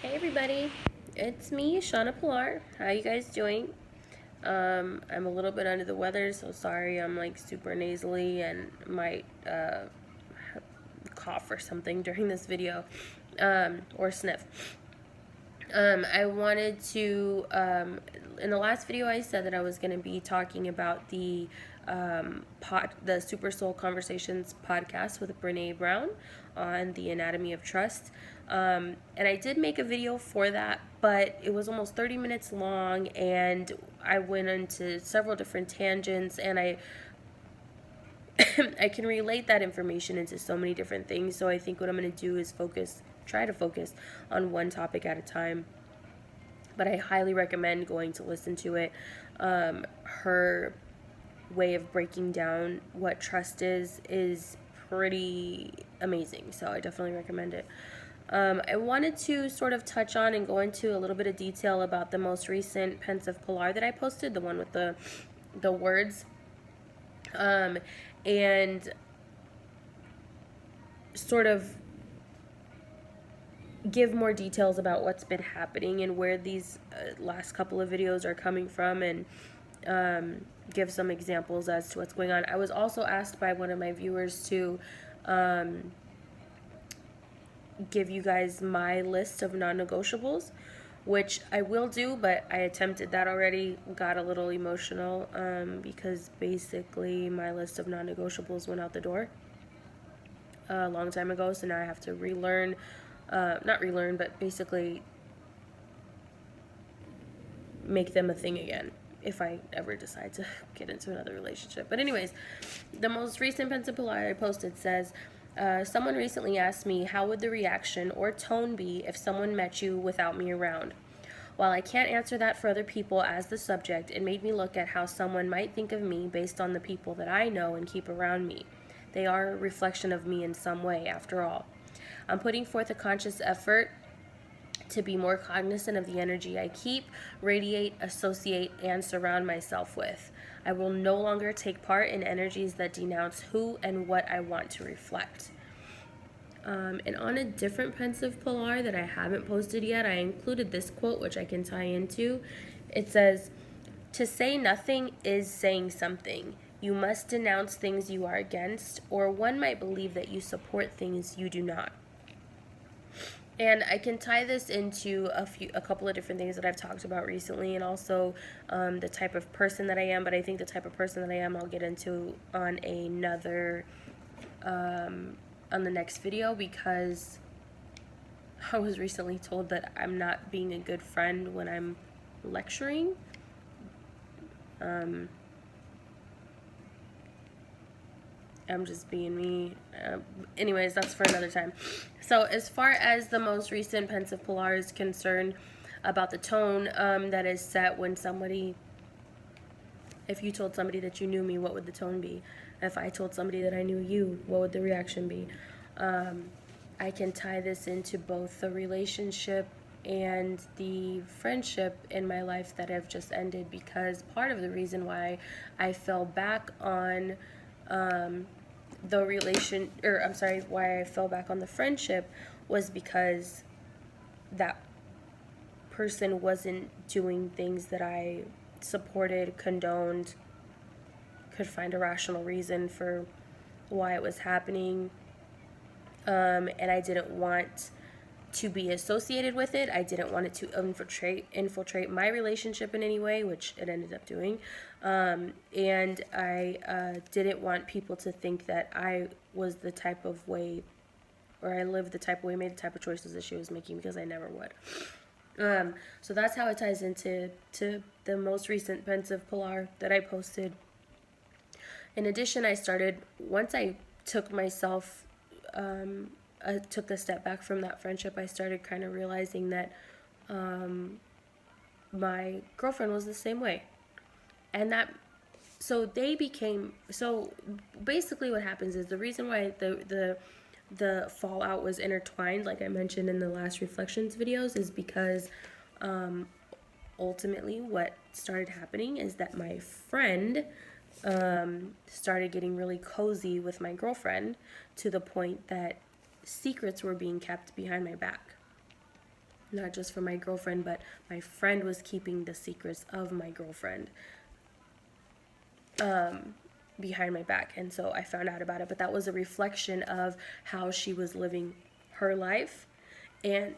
Hey everybody, it's me, Shauna Pilar. How you guys doing? I'm a little bit under the weather, so sorry I'm like super nasally and might cough or something during this video, or sniff. I wanted to, in the last video I said that I was going to be talking about the the Super Soul Conversations podcast with Brene Brown on the anatomy of trust. And I did make a video for that, but it was almost 30 minutes long and I went into several different tangents, and I I can relate that information into so many different things. So I think what I'm going to do is try to focus on one topic at a time. But I highly recommend going to listen to it. Her way of breaking down what trust is pretty amazing. So I definitely recommend it. I wanted to sort of touch on and go into a little bit of detail about the most recent Pensive Pilar that I posted, the one with the words. And sort of give more details about what's been happening and where these last couple of videos are coming from, and give some examples as to what's going on. I was also asked by one of my viewers to give you guys my list of non-negotiables, which I will do, but I attempted that already, got a little emotional because basically my list of non-negotiables went out the door a long time ago, so now I have to relearn, not relearn, but basically make them a thing again if I ever decide to get into another relationship. But anyways, the most recent Pensive Pilar I posted says, someone recently asked me how would the reaction or tone be if someone met you without me around. While I can't answer that for other people as the subject, it made me look at how someone might think of me based on the people that I know and keep around me. They are a reflection of me in some way, after all. I'm putting forth a conscious effort to be more cognizant of the energy I keep, radiate, associate, and surround myself with. I will no longer take part in energies that denounce who and what I want to reflect. And on a different Pensive Pilar that I haven't posted yet, I included this quote, which I can tie into. It says, "To say nothing is saying something. You must denounce things you are against, or one might believe that you support things you do not." And I can tie this into a couple of different things that I've talked about recently, and also the type of person that I am. But I think the type of person that I am I'll get into on another on the next video, because I was recently told that I'm not being a good friend when I'm lecturing. I'm just being me. Anyways, that's for another time. So as far as the most recent Pensive Pilar is concerned, about the tone that is set when somebody, if you told somebody that you knew me, what would the tone be? If I told somebody that I knew you, what would the reaction be? I can tie this into both the relationship and the friendship in my life that have just ended, because part of the reason why I fell back on why I fell back on the friendship was because that person wasn't doing things that I supported, condoned, could find a rational reason for why it was happening, and I didn't want to be associated with it. I didn't want it to infiltrate my relationship in any way, which it ended up doing. And I didn't want people to think that I was the type of way, or I lived the type of way, made the type of choices that she was making, because I never would. So that's how it ties into the most recent Pensive Pilar that I posted. In addition, once I took myself, I took the step back from that friendship, I started kind of realizing that my girlfriend was the same way. And so basically what happens is, the reason why the fallout was intertwined, like I mentioned in the last reflections videos, is because ultimately what started happening is that my friend started getting really cozy with my girlfriend, to the point that secrets were being kept behind my back. not just from my girlfriend, but my friend was keeping the secrets of my girlfriend behind my back. And so I found out about it, but that was a reflection of how she was living her life, and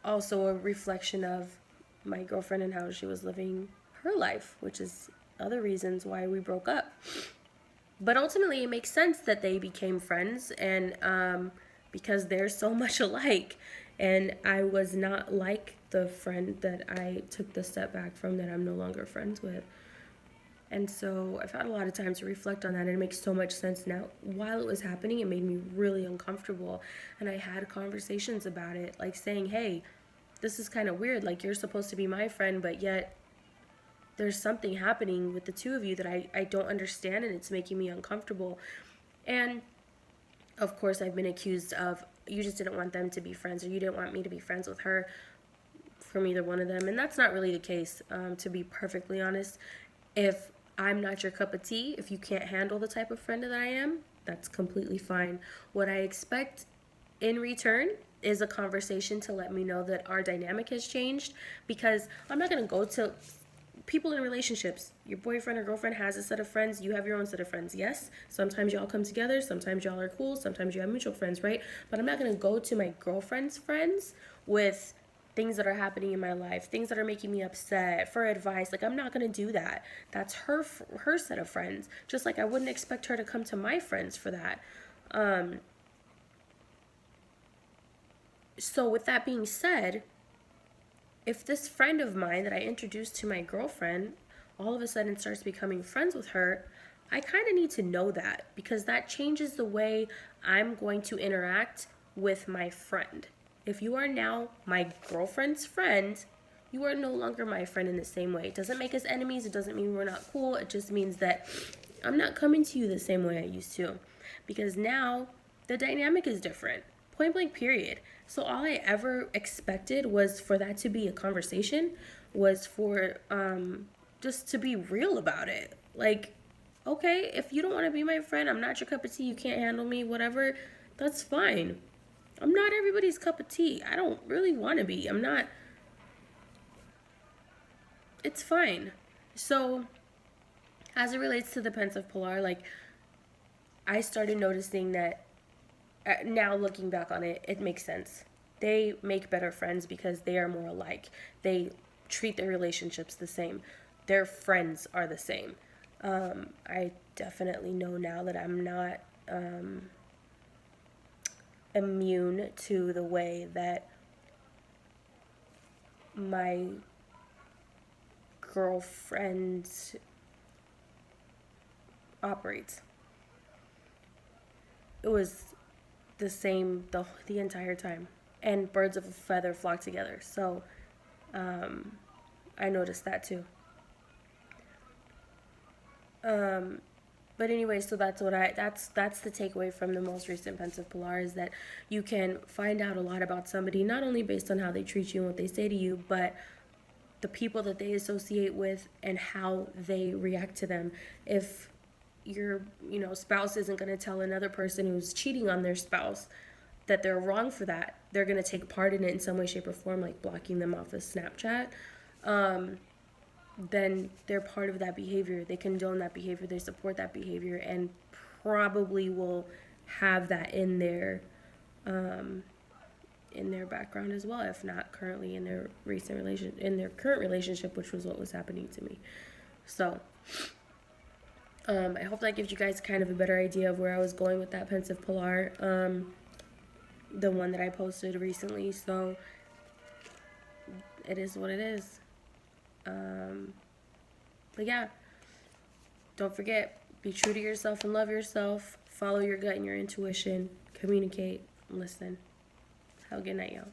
also a reflection of my girlfriend and how she was living her life, which is other reasons why we broke up. But ultimately, it makes sense that they became friends, and because they're so much alike. And I was not like the friend that I took the step back from, that I'm no longer friends with. And so I've had a lot of time to reflect on that, and it makes so much sense now. While it was happening, it made me really uncomfortable, and I had conversations about it, like saying, hey, this is kind of weird. Like, you're supposed to be my friend, but yet there's something happening with the two of you that I don't understand, and it's making me uncomfortable. And of course, I've been accused of, you just didn't want them to be friends, or you didn't want me to be friends with her, from either one of them. And that's not really the case, to be perfectly honest. If I'm not your cup of tea, if you can't handle the type of friend that I am, that's completely fine. What I expect in return is a conversation to let me know that our dynamic has changed, because I'm not going to go to people in relationships. Your boyfriend or girlfriend has a set of friends, you have your own set of friends. Yes, sometimes y'all come together, sometimes y'all are cool, sometimes you have mutual friends, right? But I'm not going to go to my girlfriend's friends with things that are happening in my life, things that are making me upset, for advice. Like, I'm not going to do that. That's her set of friends. Just like I wouldn't expect her to come to my friends for that. So with that being said, if this friend of mine that I introduced to my girlfriend all of a sudden starts becoming friends with her, I kind of need to know that, because that changes the way I'm going to interact with my friend. If you are now my girlfriend's friend, you are no longer my friend in the same way. It doesn't make us enemies. It doesn't mean we're not cool. It just means that I'm not coming to you the same way I used to, because now the dynamic is different. Point blank, period. So all I ever expected was for that to be a conversation, was for just to be real about it. Like, okay, if you don't want to be my friend, I'm not your cup of tea, you can't handle me, whatever, that's fine. I'm not everybody's cup of tea. I don't really want to be. I'm not. It's fine. So, as it relates to the Pensive Pilar, like, I started noticing that, now looking back on it, it makes sense. They make better friends because they are more alike. They treat their relationships the same. Their friends are the same. I definitely know now that I'm not immune to the way that my girlfriend operates. It was the same the entire time, and birds of a feather flock together. So I noticed that too. But anyway, so that's the takeaway from the most recent Pensive Pilar, is that you can find out a lot about somebody not only based on how they treat you and what they say to you, but the people that they associate with and how they react to them. If your spouse isn't going to tell another person who's cheating on their spouse that they're wrong for that, they're going to take part in it in some way, shape, or form, like blocking them off of Snapchat, then they're part of that behavior. They condone that behavior, they support that behavior, and probably will have that in their background as well, if not currently in their current relationship, which was what was happening to me. So I hope that gives you guys kind of a better idea of where I was going with that Pensive Pilar, the one that I posted recently. So it is what it is. But yeah, don't forget, be true to yourself and love yourself. Follow your gut and your intuition. Communicate. Listen. Have a good night, y'all.